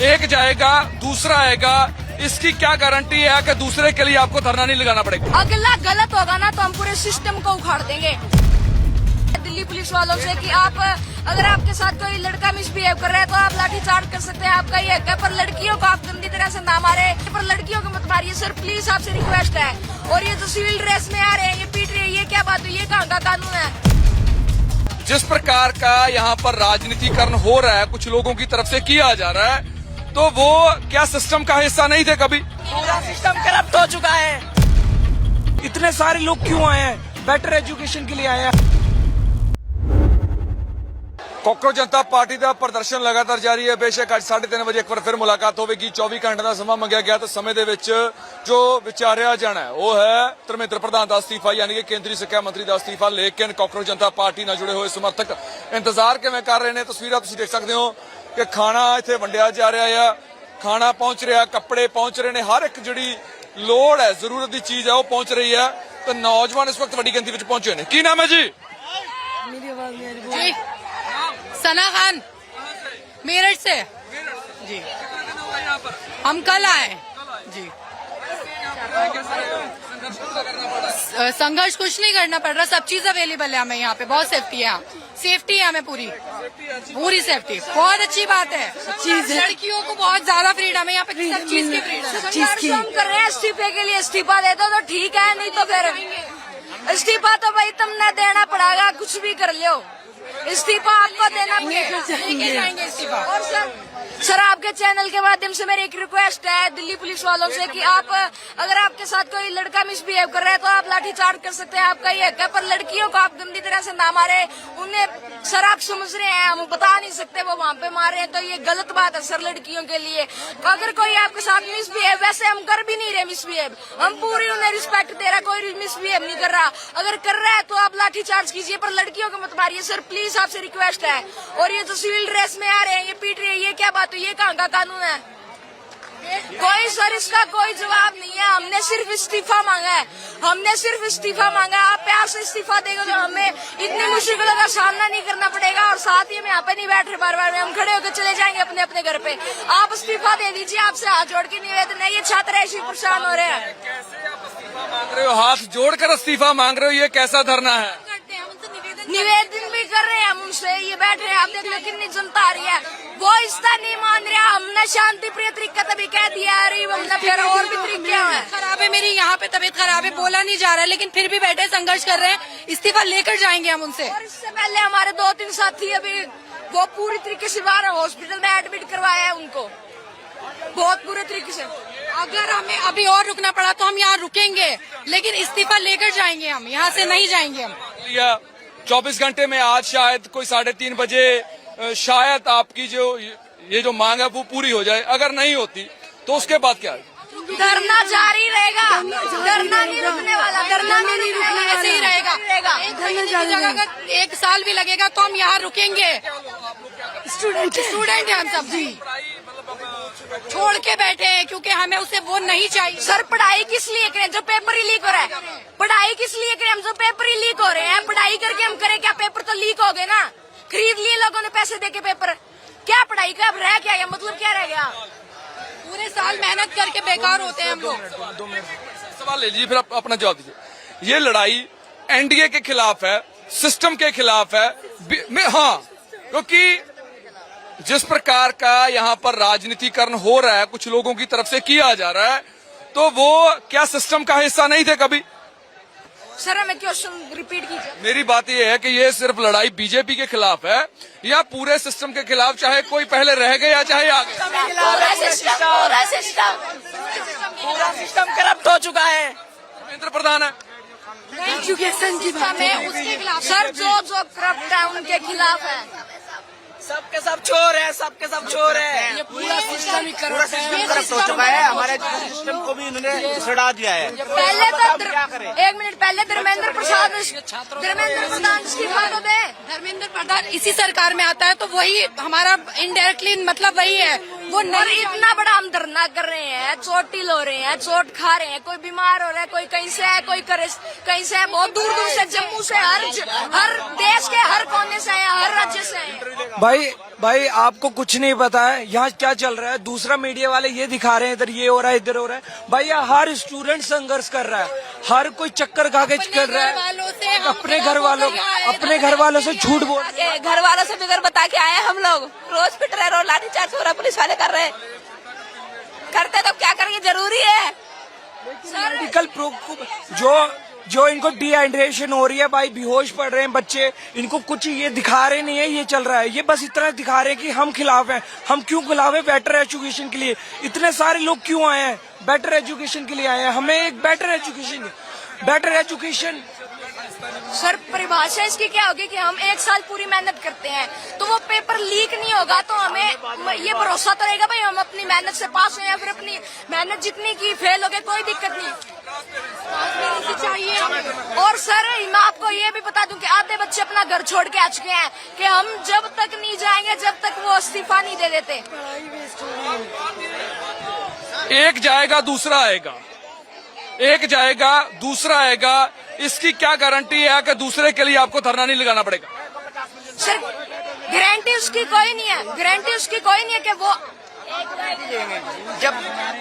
एक जाएगा दूसरा आएगा, इसकी क्या गारंटी है कि दूसरे के लिए आपको धरना नहीं लगाना पड़ेगा? अगला गलत होगा ना तो हम पूरे सिस्टम को उखाड़ देंगे। दिल्ली पुलिस वालों से कि आप अगर आपके साथ कोई लड़का मिसबिहेव कर रहा है तो आप लाठी चार्ज कर सकते हैं, आपका ये हक है, पर लड़कियों को आप गंदी तरह से ना मारे, पर लड़कियों को मत मारिए सर, प्लीज आपसे रिक्वेस्ट है। और ये जो सिविल ड्रेस में आ रहे हैं, ये पीट रहे हैं, ये क्या बात हुई? ये कहाँ का कानून है? जिस प्रकार का यहाँ पर राजनीतिकरण हो रहा है, कुछ लोगों की तरफ से किया जा रहा है, तो वो क्या सिस्टम का हिस्सा नहीं थे कभी? पूरा सिस्टम करप्ट हो चुका है। इतने सारे लोग क्यों आए हैं? बेटर एजुकेशन के लिए आए हैं। ਕਾਂਗਰਸ ਜਨਤਾ ਪਾਰਟੀ ਦਾ ਪ੍ਰਦਰਸ਼ਨ ਲਗਾਤਾਰ ਜਾਰੀ ਹੈ। ਬੇਸ਼ੱਕ ਅੱਜ 3:30 ਵਜੇ ਇੱਕ ਵਾਰ ਫਿਰ ਮੁਲਾਕਾਤ ਹੋਵੇਗੀ। 24 ਘੰਟੇ ਦਾ ਸਮਾਂ ਮੰਗਿਆ ਗਿਆ ਤੇ ਸਮੇਂ ਦੇ ਵਿੱਚ ਜੋ ਵਿਚਾਰਿਆ ਜਾਣਾ ਹੈ ਉਹ ਹੈ ਧਰਮੇਂਦਰ ਪ੍ਰਧਾਨ ਦਾ ਅਸਤੀਫਾ, ਯਾਨੀ ਕਿ ਕੇਂਦਰੀ ਸਿੱਖਿਆ ਮੰਤਰੀ ਦਾ ਅਸਤੀਫਾ। ਲੇਕਿਨ ਕਾਂਗਰਸ ਜਨਤਾ ਪਾਰਟੀ ਨਾਲ ਜੁੜੇ ਹੋਏ ਸਮਰਥਕ ਇੰਤਜ਼ਾਰ ਕਿਵੇਂ ਕਰ ਰਹੇ ਨੇ, ਤਸਵੀਰਾਂ ਤੁਸੀਂ ਦੇਖ ਸਕਦੇ ਹੋ ਕਿ ਖਾਣਾ ਇੱਥੇ ਵੰਡਿਆ ਜਾ ਰਿਹਾ ਆ, ਖਾਣਾ ਪਹੁੰਚ ਰਿਹਾ, ਕੱਪੜੇ ਪਹੁੰਚ ਰਹੇ ਨੇ, ਹਰ ਇੱਕ ਜਿਹੜੀ ਲੋੜ ਹੈ, ਜ਼ਰੂਰਤ ਦੀ ਚੀਜ਼ ਹੈ ਉਹ ਪਹੁੰਚ ਰਹੀ ਹੈ ਤੇ ਨੌਜਵਾਨ ਇਸ ਵਕਤ ਵੱਡੀ ਗਿਣਤੀ ਵਿੱਚ ਪਹੁੰਚੇ ਨੇ। ਕੀ ਨਾਮ ਹੈ ਜੀ? जी सना खान, मेरठ से जी। हम कल आए जी। संघर्ष कुछ नहीं करना पड़ रहा, सब चीज अवेलेबल है हमें यहाँ पे, बहुत सेफ्टी है, सेफ्टी है हमें पूरी सेफ्टी, बहुत अच्छी बात है। लड़कियों को बहुत ज्यादा फ्रीडम है यहाँ पे, सब चीज की फ्रीडम। हम कर रहे हैं इस्तीफे के लिए, इस्तीफा दे दो तो ठीक है, नहीं तो फिर इस्तीफा तो भाई तुमने देना पड़ेगा, कुछ भी कर लो, इस्तीफा आपको देना पड़ेगा। लेके जाएंगे इस्तीफा। और सर आपके चैनल के माध्यम से मेरी एक रिक्वेस्ट है दिल्ली पुलिस वालों से कि आप अगर आपके साथ कोई लड़का मिसबिहेव कर रहा है तो आप लाठी चार्ज कर सकते हैं, आपका ये हक है, पर लड़कियों को आप गंदी तरह से ना मारे। उन्हें सर आप समझ रहे हैं, हम बता नहीं सकते वो वहाँ पे मारे हैं, तो ये गलत बात है सर लड़कियों के लिए। अगर कोई आपके साथ मिसबिहेव, वैसे हम कर भी नहीं रहे मिसबिहेव, हम पूरी उन्हें रिस्पेक्ट दे रहा, कोई मिसबिहेव नहीं कर रहा। अगर कर रहा है तो आप लाठी चार्ज कीजिए, पर लड़कियों को मत मारिए सर, प्लीज आपसे रिक्वेस्ट है। और ये जो सिविल ड्रेस में आ रहे हैं, ये पीट रहे हैं, ये क्या बात हुई? ये कहाँ का कानून है? कोई सर इसका कोई जवाब नहीं है, हमने सिर्फ इस्तीफा मांगा है, हमने सिर्फ इस्तीफा मांगा है। आप प्यार से इस्तीफा देंगे तो हमें इतनी मुश्किलों का सामना नहीं करना पड़ेगा, और साथ ही हम यहाँ पे नहीं बैठ रहे बार बार में, हम खड़े होकर चले जाएंगे अपने अपने घर पे। आप इस्तीफा दे दीजिए, आपसे हाथ जोड़ के निवेदन है, ये छात्र ऐसे परेशान हो रहे हैं। कैसे आप इस्तीफा मांग रहे हो? हाथ जोड़कर इस्तीफा मांग रहे हो, ये कैसा धरना है? निवेदन भी कर रहे हैं हम उनसे, ये बैठ रहे हैं, आप देख लो कितनी जनता आ रही है, वो इसका नहीं मान रहा। हमने शांति प्रिय तरीका तभी कह दिया, अरे हमने फिर और भी तरीके हैं। खराब है मेरी, यहाँ पे तबीयत खराब है, बोला नहीं जा रहा है, लेकिन फिर भी बैठे संघर्ष कर रहे हैं, इस्तीफा लेकर जाएंगे हम उनसे। और इससे पहले हमारे 2-3 साथी अभी वो पूरी तरीके से बाहर हॉस्पिटल में एडमिट करवाया है उनको, बहुत बुरे तरीके से। अगर हमें अभी और रुकना पड़ा तो हम यहाँ रुकेंगे, लेकिन इस्तीफा लेकर जाएंगे, हम यहाँ से नहीं जाएंगे। हम लिया 24 घंटे में आज शायद कोई 3:30 बजे शायद आपकी जो ये जो मांग है वो पूरी हो जाए, अगर नहीं होती तो उसके बाद क्या है? धरना जारी रहेगा, धरना नहीं रुकने वाला, धरना नहीं रुकने वाला, ऐसे ही रहेगा। एक महीने की जगह अगर 1 साल भी लगेगा तो हम यहाँ रुकेंगे। स्टूडेंट हैं हम सब जी, छोड़ के बैठे हैं क्योंकि हमें उसे वो नहीं चाहिए। सर पढ़ाई किस लिए करें जो पेपर ही लीक हो रहा है? पढ़ाई किस लिए करें हम जो पेपर ही लीक हो रहे हैं? पढ़ाई करके हम करें क्या? पेपर तो लीक हो गए ना, खरीद लिए लोगों ने पैसे देके पेपर, क्या पढ़ाई का अब रह क्या गया? मतलब क्या रह गया? पूरे साल मेहनत करके बेकार होते हैं हम लोग। सवाल ले लीजिए, फिर आप अपना जवाब दीजिए। ये लड़ाई एनडीए के खिलाफ है, सिस्टम के खिलाफ है। हाँ, क्योंकि जिस प्रकार का यहाँ पर राजनीतिकरण हो रहा है, कुछ लोगों की तरफ से किया जा रहा है, तो वो क्या सिस्टम का हिस्सा नहीं थे कभी? सर हमें क्वेश्चन रिपीट कीजिए। मेरी बात ये है कि ये सिर्फ लड़ाई बीजेपी के खिलाफ है या पूरे सिस्टम के खिलाफ, चाहे कोई पहले रह गए या चाहे आगे? पूरा सिस्टम करप्ट हो चुका है। धर्मेंद्र प्रधान है, एजुकेशन की बात है, उसके खिलाफ सर जो करप्ट है उनके खिलाफ है। सबके सब चोर है, सबके सब चोर है। ये पूरा सिस्टम ही करप्ट हो चुका है, हमारे सिस्टम को भी इन्होंने सड़ा दिया है। पहले तो 1 मिनट पहले धर्मेंद्र प्रधान इस्तीफा तो दे। धर्मेंद्र प्रधान इसी सरकार में आता है तो वही हमारा इनडायरेक्टली मतलब वही है, वो नहीं, इतना बड़ा हम धरना कर रहे हैं, चोटिल हो रहे हैं, चोट खा रहे हैं, कोई बीमार हो रहा है, कोई कहीं से है, कोई कहीं से है, बहुत दूर दूर से, जम्मू से, हर देश के हर कोने से है, हर राज्य से है। भाई आपको कुछ नहीं पता है यहाँ क्या चल रहा है। दूसरा मीडिया वाले ये दिखा रहे हैं इधर ये हो रहा है, इधर हो रहा है। भाई यहाँ हर स्टूडेंट संघर्ष कर रहा है, हर कोई चक्कर खा के कर रहा है, अपने घर वालों से झूठ बोल, घर वालों से बिगर बता के आए हम लोग, रोज पिट रहे, रोज लाठीचार्ज हो रहा, पुलिस वाले कर रहे, करते तो क्या करेंगे, जरूरी है सर। मेडिकल जो इनको डिहाइड्रेशन हो रही है भाई, बेहोश पड़ रहे हैं बच्चे, इनको कुछ ये दिखा रहे नहीं है, ये चल रहा है, ये बस इतना दिखा रहे हैं कि हम खिलाफ हैं। हम क्यों खिलाफ है? बेटर एजुकेशन के लिए। इतने सारे लोग क्यों आए हैं? बेटर एजुकेशन के लिए आए हैं। हमें एक बेटर एजुकेशन सर, परिभाषा इसकी क्या होगी कि हम एक साल पूरी मेहनत करते हैं तो वो पेपर लीक नहीं होगा, तो हमें ये भरोसा तो रहेगा भाई हम अपनी मेहनत से पास हुए, या फिर अपनी मेहनत जितनी की फेल हो गए, कोई दिक्कत नहीं चाहिए। और सर मैं आपको ये भी बता दूं कि आधे बच्चे अपना घर छोड़ के आ चुके हैं कि हम जब तक नहीं जाएंगे जब तक वो इस्तीफा नहीं दे देते। एक जाएगा दूसरा आएगा, एक जाएगा दूसरा आएगा, इसकी क्या गारंटी है कि दूसरे के लिए आपको धरना नहीं लगाना पड़ेगा? सर गारंटी उसकी कोई नहीं है, गारंटी उसकी कोई नहीं है कि वो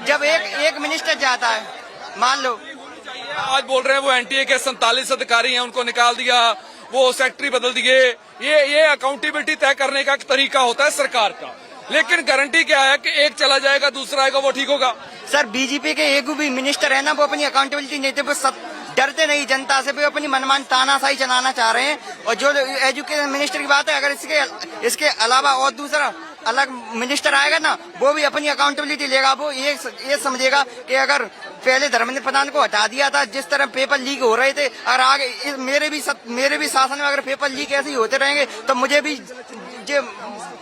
जब एक मिनिस्टर जाता है, मान लो आज बोल रहे हैं वो एनटीए के 47 अधिकारी हैं, उनको निकाल दिया, वो सेक्रेटरी बदल दिए। ये अकाउंटेबिलिटी तय करने का एक तरीका होता है सरकार का, लेकिन गारंटी क्या है कि एक चला जाएगा दूसरा आएगा, वो ठीक होगा? सर बीजेपी के एक भी मिनिस्टर है ना, वो अपनी अकाउंटेबिलिटी नहीं देते, वो डरते नहीं जनता से, वो अपनी मनमान तानाशाही चलाना चाह रहे हैं। और जो एजुकेशन मिनिस्टर की बात है, अगर इसके अलावा और दूसरा अलग मिनिस्टर आएगा ना, वो भी अपनी अकाउंटेबिलिटी लेगा। वो ये समझेगा कि अगर पहले धर्मेंद्र प्रधान को हटा दिया था, जिस तरह पेपर लीक हो रहे थे, और आगे मेरे भी शासन में अगर पेपर लीक ऐसे ही होते रहेंगे तो मुझे भी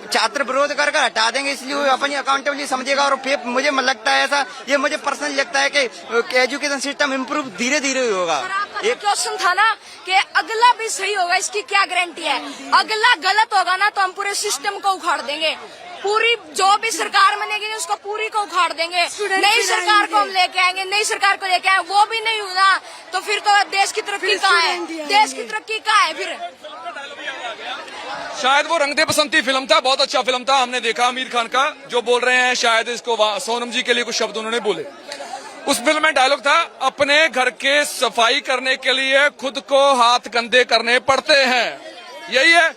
छात्र विरोध कर हटा देंगे, इसलिए वो अपनी अकाउंटेबिलिटी समझेगा। और मुझे लगता है ऐसा, ये मुझे पर्सनली लगता है कि एजुकेशन सिस्टम इम्प्रूव धीरे धीरे ही होगा। एक क्वेश्चन था ना कि अगला भी सही होगा, इसकी क्या गारंटी है? अगला गलत होगा ना तो हम पूरे सिस्टम को उखाड़ देंगे, पूरी जो भी सरकार बनेगी उसको पूरी को उखाड़ देंगे। नई सरकार को हम लेके आएंगे, नई सरकार को लेके आए, वो भी नहीं हुआ तो फिर तो देश की तरक्की कहाँ है? देश की तरक्की कहाँ है फिर? शायद वो रंग दे बसंती फिल्म था, बहुत अच्छा फिल्म था, हमने देखा आमिर खान का, जो बोल रहे हैं शायद इसको सोनम जी के लिए कुछ शब्द उन्होंने बोले। उस फिल्म में डायलॉग था, अपने घर के सफाई करने के लिए खुद को हाथ गंदे करने पड़ते हैं। यही है।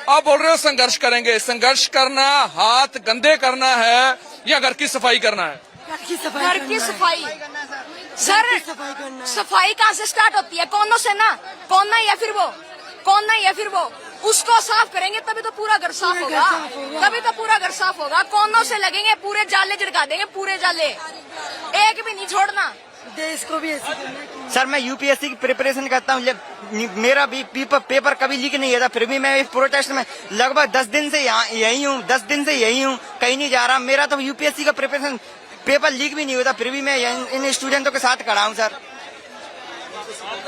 आप बोल रहे हो संघर्ष करेंगे, संघर्ष करना हाथ गंदे करना है या घर की सफाई करना है? घर की सफाई। सर सफाई कहाँ से स्टार्ट होती है? कोनों से ना, कोना या फिर वो उसको साफ करेंगे तभी तो पूरा घर साफ होगा, कोनों से लगेंगे, पूरे जाले झड़का देंगे, पूरे जाले, एक भी नहीं छोड़ना। देश को भी ऐसे करना है। सर मैं यूपीएससी की प्रिपरेशन करता हूँ, मेरा भी पेपर कभी लीक नहीं हुआ था, फिर भी मैं इस प्रोटेस्ट में लगभग 10 दिन से यही हूँ, कहीं नहीं जा रहा। मेरा तो यूपीएससी का प्रिपरेशन पेपर लीक भी नहीं होता, फिर भी मैं इन स्टूडेंटों के साथ खड़ा हूँ सर।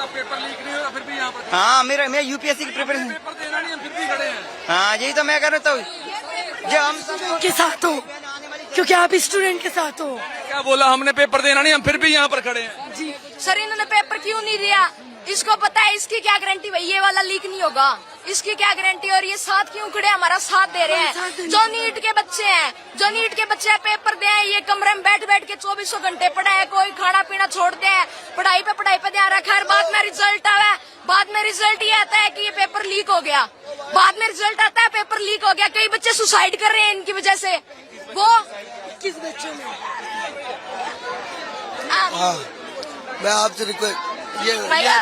पेपर लीक नहीं होता फिर भी यहाँ पर? हाँ मैं यूपीएससी की प्रिपरेशन, पेपर देना नहीं, हम फिर भी खड़े हैं। हाँ यही तो मैं कर रहा हूँ, जो हम के साथ हो, क्योंकि आप स्टूडेंट के साथ हो। क्या बोला हमने? पेपर देना नहीं, हम फिर भी यहाँ पर खड़े हैं। जी सर इन्होंने पेपर क्यों नहीं दिया? इसको पता है, इसकी क्या गारंटी भाई ये वाला लीक नहीं होगा? इसकी क्या गारंटी? और ये साथ क्यों खड़े हमारा साथ दे रहे हैं? जो नीट के बच्चे पेपर दे हैं, ये कमरे में बैठ के 24 घंटे पढ़े हैं, कोई खाना पीना छोड़ते हैं, पढ़ाई पे ध्यान रखा है। बाद में रिजल्ट आया, बाद में रिजल्ट ये आता है कि ये पेपर लीक हो गया, बाद में रिजल्ट आता है पेपर लीक हो गया। कई बच्चे सुसाइड कर रहे हैं इनकी वजह से। वो किस बच्चों में? मैं आपसे रिक्वेस्ट ये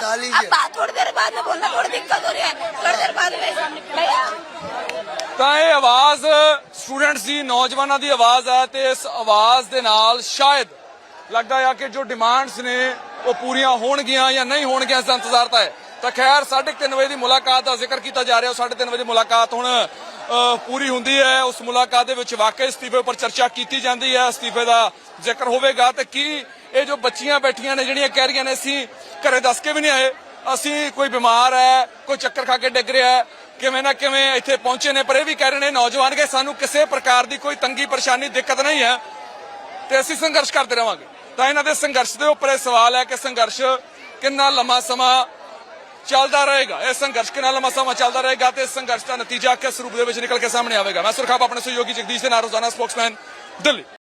डाल लीजिए। अब बात थोड़ी देर बाद में बोलना, थोड़ी दिक्कत हो रही है, थोड़ी देर बाद में भैया। ਤਾਂ ਇਹ ਆਵਾਜ਼ ਸਟੂਡੈਂਟਸ ਦੀ, ਨੌਜਵਾਨਾਂ ਦੀ ਆਵਾਜ਼ ਹੈ ਤੇ ਇਸ ਆਵਾਜ਼ ਦੇ ਨਾਲ ਸ਼ਾਇਦ ਲੱਗਦਾ ਆ ਕਿ ਜੋ ਡਿਮਾਂਡਸ ਨੇ ਉਹ ਪੂਰੀਆਂ ਹੋਣਗੀਆਂ ਜਾਂ ਨਹੀਂ ਹੋਣਗੀਆਂ, ਇਸ ਦਾ ਇੰਤਜ਼ਾਰ ਤਾਂ ਹੈ। ਤਾਂ ਖੈਰ 3:30 ਵਜੇ ਦੀ ਮੁਲਾਕਾਤ ਦਾ ਜ਼ਿਕਰ ਕੀਤਾ ਜਾ ਰਿਹਾ, 3:30 ਵਜੇ ਮੁਲਾਕਾਤ ਹੁਣ ਪੂਰੀ ਹੁੰਦੀ ਹੈ। ਉਸ ਮੁਲਾਕਾਤ ਦੇ ਵਿੱਚ ਵਾਕਈ ਅਸਤੀਫੇ ਉੱਪਰ ਚਰਚਾ ਕੀਤੀ ਜਾਂਦੀ ਹੈ, ਅਸਤੀਫੇ ਦਾ ਜ਼ਿਕਰ ਹੋਵੇਗਾ ਤੇ ਕੀ ਇਹ ਜੋ ਬੱਚੀਆਂ ਬੈਠੀਆਂ ਨੇ ਜਿਹੜੀਆਂ ਕਹਿ ਰਹੀਆਂ ਨੇ ਅਸੀਂ ਘਰੇ ਦੱਸ ਕੇ ਵੀ ਨਹੀਂ ਆਏ, ਅਸੀਂ ਕੋਈ ਬਿਮਾਰ ਹੈ, ਕੋਈ ਚੱਕਰ ਖਾ ਕੇ ਡਿੱਗ ਰਿਹਾ ਹੈ, ਕਿਵੇਂ ਨਾ ਕਿਵੇਂ ਇੱਥੇ ਪਹੁੰਚੇ ਨੇ, ਪਰ ਇਹ ਵੀ ਕਹਿ ਰਹੇ ਨੇ ਨੌਜਵਾਨ ਕਿ ਸਾਨੂੰ ਕਿਸੇ ਪ੍ਰਕਾਰ ਦੀ ਕੋਈ ਤੰਗੀ ਪਰੇਸ਼ਾਨੀ ਦਿੱਕਤ ਨਹੀਂ ਹੈ ਤੇ ਅਸੀਂ ਸੰਘਰਸ਼ ਕਰਦੇ ਰਵਾਂਗੇ। ਤਾਂ ਇਹਨਾਂ ਦੇ ਸੰਘਰਸ਼ ਦੇ ਉੱਪਰ ਇਹ ਸਵਾਲ ਹੈ ਕਿ ਸੰਘਰਸ਼ ਕਿੰਨਾ ਲੰਮਾ ਸਮਾਂ ਚੱਲਦਾ ਰਹੇਗਾ, ਇਹ ਸੰਘਰਸ਼ ਕਿੰਨਾ ਲੰਮਾ ਸਮਾਂ ਚੱਲਦਾ ਰਹੇਗਾ ਤੇ ਇਸ ਸੰਘਰਸ਼ ਦਾ ਨਤੀਜਾ ਕਿਸ ਰੂਪ ਦੇ ਵਿੱਚ ਨਿਕਲ ਕੇ ਸਾਹਮਣੇ ਆਵੇਗਾ। ਮੈਂ ਸੁਰਖਾਬ ਆਪਣੇ ਸਹਿਯੋਗੀ ਜਗਦੀਸ਼ ਦੇ ਨਾਲ, ਰੋਜ਼ਾਨਾ ਸਪੋਕਸਮੈਨ, ਦਿੱਲੀ।